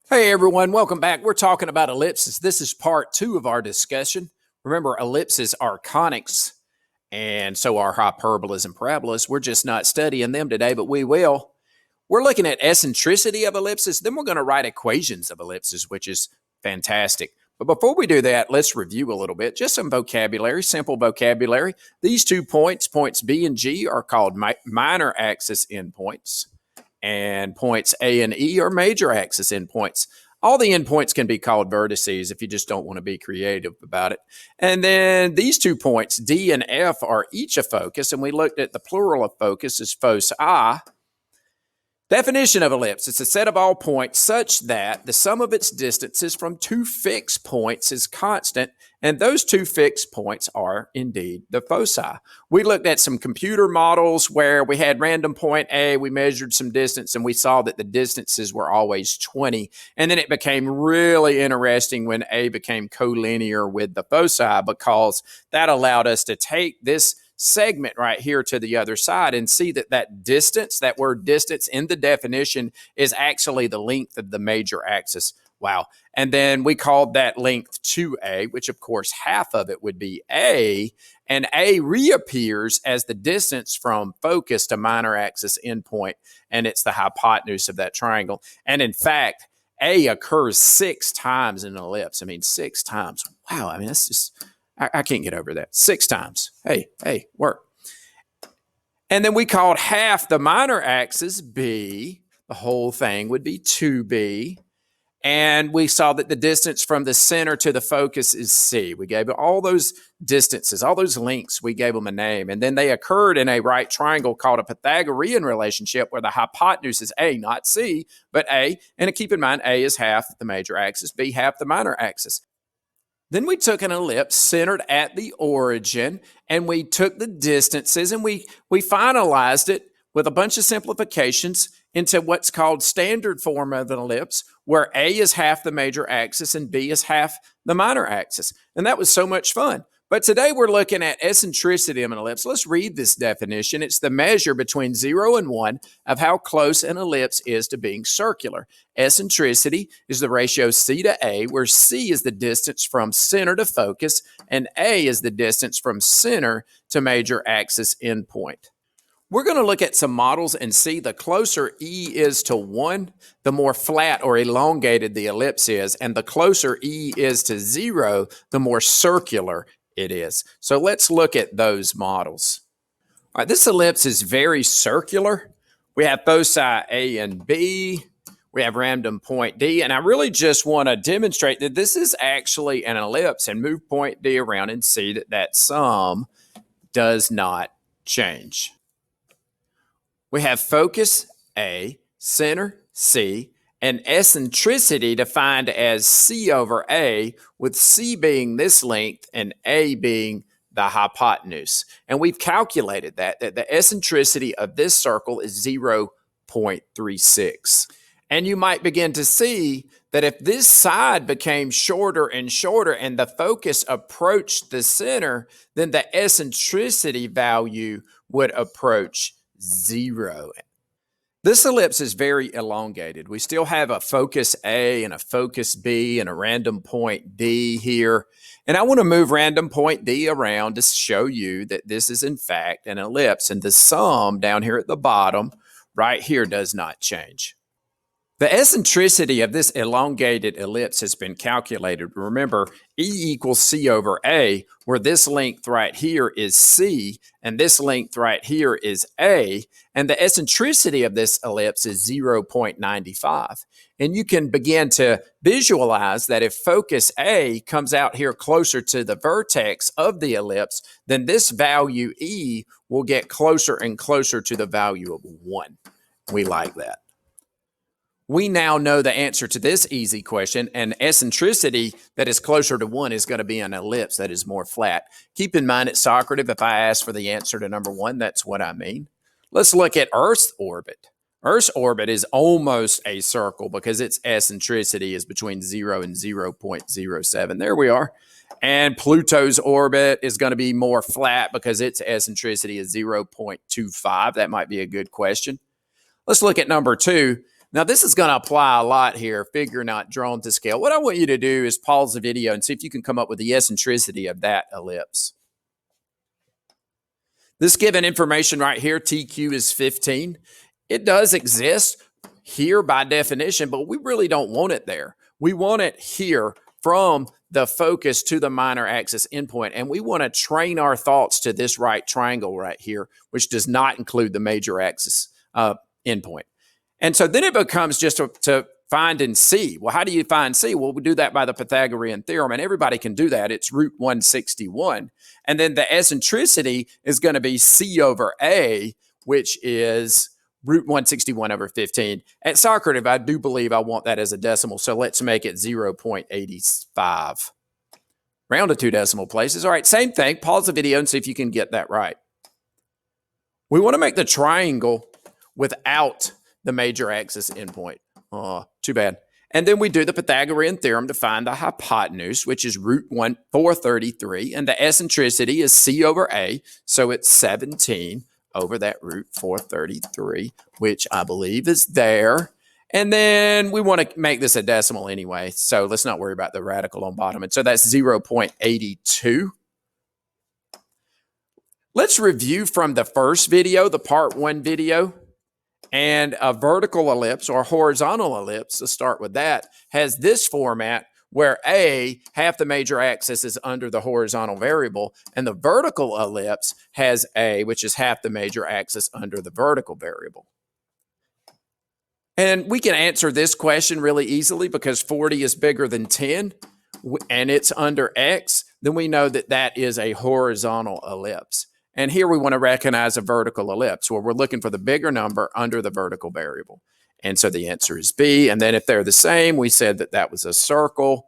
Hey everyone, welcome back. We're talking about ellipses. This is part 2 of our discussion. Remember, ellipses are conics, and so are hyperbolas and parabolas. We're just not studying them today, but we will. We're looking at eccentricity of ellipses. Then we're going to write equations of ellipses, which is fantastic. But before we do that, let's review a little bit. Just some vocabulary, simple vocabulary. These 2 points, points B and G, are called minor axis endpoints. And points A and E are major axis endpoints. All the endpoints can be called vertices if you just don't want to be creative about it. And then these 2 points, D and F, are each a focus, and we looked at the plural of focus as foci. Definition of ellipse: it's a set of all points such that the sum of its distances from 2 fixed points is constant, and those 2 fixed points are indeed the foci. We looked at some computer models where we had random point A, we measured some distance, and we saw that the distances were always 20. And then it became really interesting when A became collinear with the foci, because that allowed us to take this segment right here to the other side and see that that distance, that word distance in the definition, is actually the length of the major axis. Wow. And then we called that length 2a, which of course half of it would be a, and a reappears as the distance from focus to minor axis endpoint, and it's the hypotenuse of that triangle. And in fact, a occurs 6 times in an ellipse. I mean, 6 times. Wow. I mean, that's just... I can't get over that. 6 times. Hey, work. And then we called half the minor axis B. The whole thing would be 2B. And we saw that the distance from the center to the focus is C. We gave all those distances, all those lengths, we gave them a name. And then they occurred in a right triangle called a Pythagorean relationship, where the hypotenuse is A, not C, but A. And keep in mind, A is half the major axis, B half the minor axis. Then we took an ellipse centered at the origin, and we took the distances, and we finalized it with a bunch of simplifications into what's called standard form of an ellipse, where A is half the major axis and B is half the minor axis. And that was so much fun. But today we're looking at eccentricity of an ellipse. Let's read this definition. It's the measure between 0 and 1 of how close an ellipse is to being circular. Eccentricity is the ratio C to A, where C is the distance from center to focus, and A is the distance from center to major axis endpoint. We're going to look at some models and see the closer E is to 1, the more flat or elongated the ellipse is, and the closer E is to 0, the more circular it is. So let's look at those models. All right, this ellipse is very circular. We have foci A and B. We have random point D, and I really just want to demonstrate that this is actually an ellipse, and move point D around and see that that sum does not change. We have focus A, center C, and eccentricity defined as C over A, with C being this length and A being the hypotenuse. And we've calculated that the eccentricity of this circle is 0.36. And you might begin to see that if this side became shorter and shorter and the focus approached the center, then the eccentricity value would approach 0. This ellipse is very elongated. We still have a focus A and a focus B and a random point D here. And I want to move random point D around to show you that this is in fact an ellipse, and the sum down here at the bottom right here does not change. The eccentricity of this elongated ellipse has been calculated. Remember, E equals C over A, where this length right here is C, and this length right here is A, and the eccentricity of this ellipse is 0.95. And you can begin to visualize that if focus A comes out here closer to the vertex of the ellipse, then this value E will get closer and closer to the value of 1. We like that. We now know the answer to this easy question, and eccentricity that is closer to 1 is going to be an ellipse that is more flat. Keep in mind, at Socrative, if I ask for the answer to number 1, that's what I mean. Let's look at Earth's orbit. Earth's orbit is almost a circle because its eccentricity is between 0 and 0.07. There we are. And Pluto's orbit is going to be more flat because its eccentricity is 0.25. That might be a good question. Let's look at number 2. Now, this is going to apply a lot here, figure not drawn to scale. What I want you to do is pause the video and see if you can come up with the eccentricity of that ellipse. This given information right here, TQ is 15. It does exist here by definition, but we really don't want it there. We want it here from the focus to the minor axis endpoint, and we want to train our thoughts to this right triangle right here, which does not include the major axis endpoint. And so then it becomes just to find and see. Well, how do you find C? Well, we do that by the Pythagorean theorem, and everybody can do that. It's root 161. And then the eccentricity is going to be C over A, which is root 161 over 15. At Socrative, I do believe I want that as a decimal, so let's make it 0.85. Round to 2 decimal places. All right, same thing. Pause the video and see if you can get that right. We want to make the triangle without the major axis endpoint. Oh, too bad. And then we do the Pythagorean theorem to find the hypotenuse, which is root 433, and the eccentricity is C over A, so it's 17 over that root 433, which I believe is there. And then we want to make this a decimal anyway, so let's not worry about the radical on bottom. And so that's 0.82. Let's review from the first video, the part 1 video. And a vertical ellipse or horizontal ellipse, to start with that, has this format where A, half the major axis is under the horizontal variable, and the vertical ellipse has A, which is half the major axis under the vertical variable. And we can answer this question really easily because 40 is bigger than 10 and it's under X, then we know that that is a horizontal ellipse. And here we want to recognize a vertical ellipse where we're looking for the bigger number under the vertical variable. And so the answer is B. And then if they're the same, we said that that was a circle.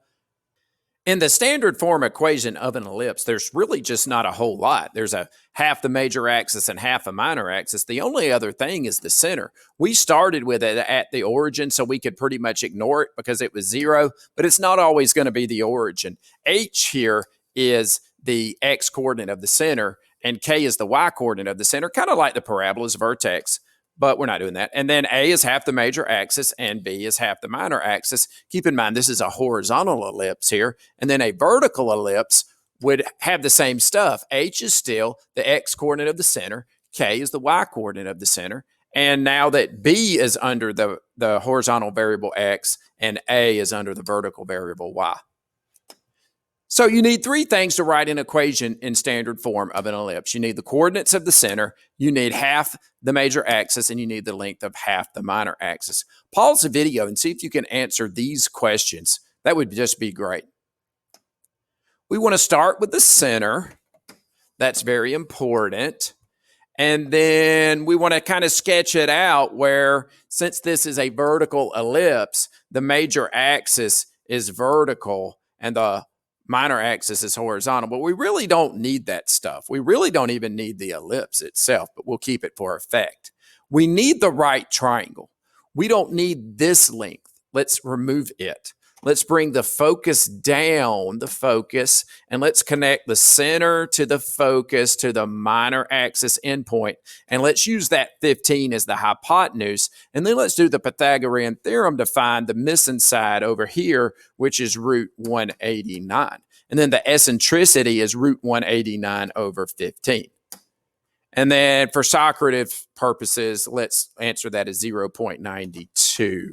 In the standard form equation of an ellipse, there's really just not a whole lot. There's a half the major axis and half a minor axis. The only other thing is the center. We started with it at the origin, so we could pretty much ignore it because it was 0, but it's not always going to be the origin. H here is the x coordinate of the center, and K is the y coordinate of the center, kind of like the parabola's vertex, but we're not doing that. And then A is half the major axis and B is half the minor axis. Keep in mind, this is a horizontal ellipse here. And then a vertical ellipse would have the same stuff. H is still the x coordinate of the center. K is the y coordinate of the center. And now that B is under the horizontal variable x and A is under the vertical variable y. So you need 3 things to write an equation in standard form of an ellipse. You need the coordinates of the center, you need half the major axis, and you need the length of half the minor axis. Pause the video and see if you can answer these questions. That would just be great. We want to start with the center. That's very important. And then we want to kind of sketch it out where, since this is a vertical ellipse, the major axis is vertical and the minor axis is horizontal, but we really don't need that stuff. We really don't even need the ellipse itself, but we'll keep it for effect. We need the right triangle. We don't need this length. Let's remove it. Let's bring the focus down, and let's connect the center to the focus to the minor axis endpoint. And let's use that 15 as the hypotenuse. And then let's do the Pythagorean theorem to find the missing side over here, which is root 189. And then the eccentricity is root 189 over 15. And then for Socrative purposes, let's answer that as 0.92.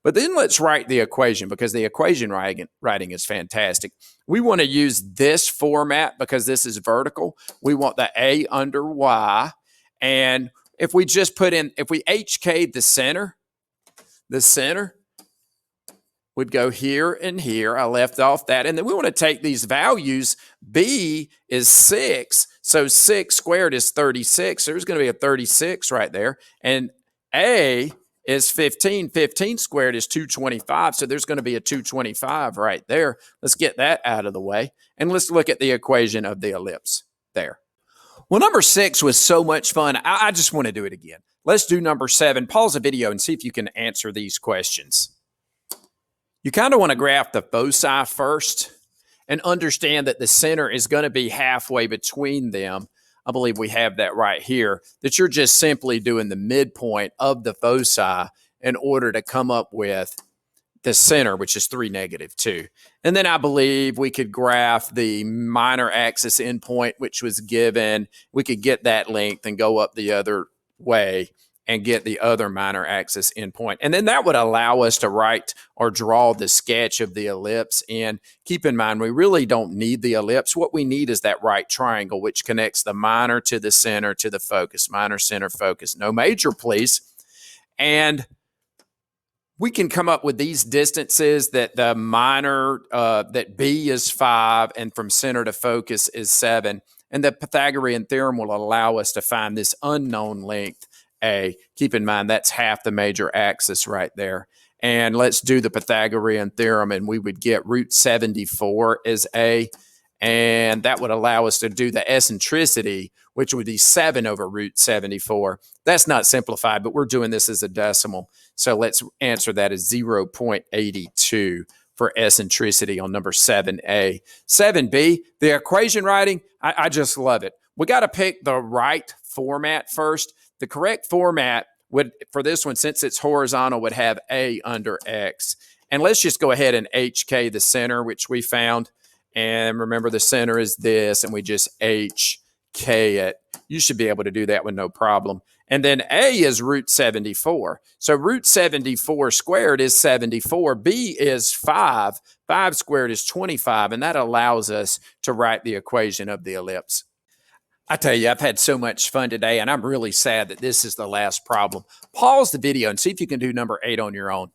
But then let's write the equation because the equation writing is fantastic. We want to use this format because this is vertical. We want the A under Y. And if we just put in, if we HK'd the center would go here and here. I left off that. And then we want to take these values. B is 6. So 6 squared is 36. There's going to be a 36 right there. And A is 15. 15 squared is 225. So there's going to be a 225 right there. Let's get that out of the way. And let's look at the equation of the ellipse there. Well, number 6 was so much fun. I just want to do it again. Let's do number 7. Pause the video and see if you can answer these questions. You kind of want to graph the foci first and understand that the center is going to be halfway between them. I believe we have that right here, that you're just simply doing the midpoint of the foci in order to come up with the center, which is 3, -2. And then I believe we could graph the minor axis endpoint, which was given. We could get that length and go up the other way and get the other minor axis endpoint. And then that would allow us to write or draw the sketch of the ellipse. And keep in mind, we really don't need the ellipse. What we need is that right triangle, which connects the minor to the center to the focus. Minor, center, focus. No major, please. And we can come up with these distances that the minor, that B is 5 and from center to focus is 7. And the Pythagorean theorem will allow us to find this unknown length, A. Keep in mind, that's half the major axis right there. And let's do the Pythagorean theorem, and we would get root 74 as A. And that would allow us to do the eccentricity, which would be 7 over root 74. That's not simplified, but we're doing this as a decimal. So let's answer that as 0.82 for eccentricity on number 7A. 7B, the equation writing, I just love it. We got to pick the right format first. The correct format would, for this one, since it's horizontal, would have A under X. And let's just go ahead and HK the center, which we found. And remember, the center is this, and we just HK it. You should be able to do that with no problem. And then A is root 74. So root 74 squared is 74. B is 5. 5 squared is 25. And that allows us to write the equation of the ellipse. I tell you, I've had so much fun today, and I'm really sad that this is the last problem. Pause the video and see if you can do number 8 on your own.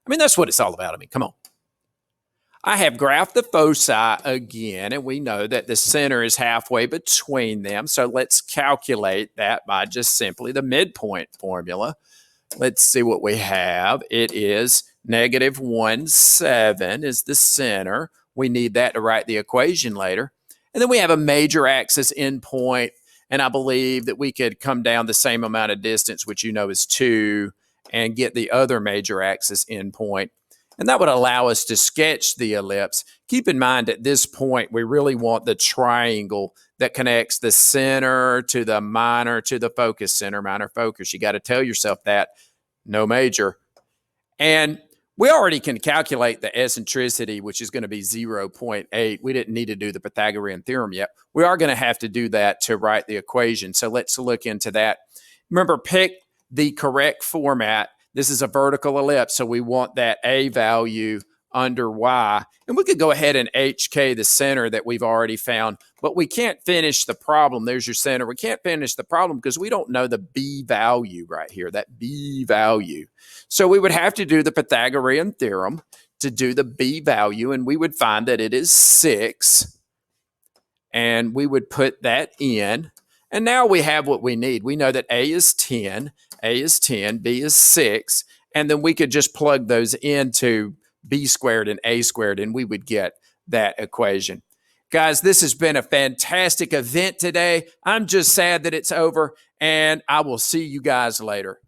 I mean, that's what it's all about. I mean, come on. I have graphed the foci again, and we know that the center is halfway between them. So let's calculate that by just simply the midpoint formula. Let's see what we have. It is -1, 7 is the center. We need that to write the equation later. And then we have a major axis endpoint, and I believe that we could come down the same amount of distance, which you know is 2, and get the other major axis endpoint. And that would allow us to sketch the ellipse. Keep in mind, at this point, we really want the triangle that connects the center to the minor to the focus, center, minor, focus. You got to tell yourself that, no major. And we already can calculate the eccentricity, which is going to be 0.8. We didn't need to do the Pythagorean theorem yet. We are going to have to do that to write the equation. So let's look into that. Remember, pick the correct format. This is a vertical ellipse, so we want that A value under Y. And we could go ahead and HK the center that we've already found, but we can't finish the problem. There's your center. We can't finish the problem because we don't know the B value right here, that B value. So we would have to do the Pythagorean theorem to do the B value, and we would find that it is 6. And we would put that in. And now we have what we need. We know that A is 10, A is 10, B is 6, and then we could just plug those into B squared and A squared, and we would get that equation. Guys, this has been a fantastic event today. I'm just sad that it's over, and I will see you guys later.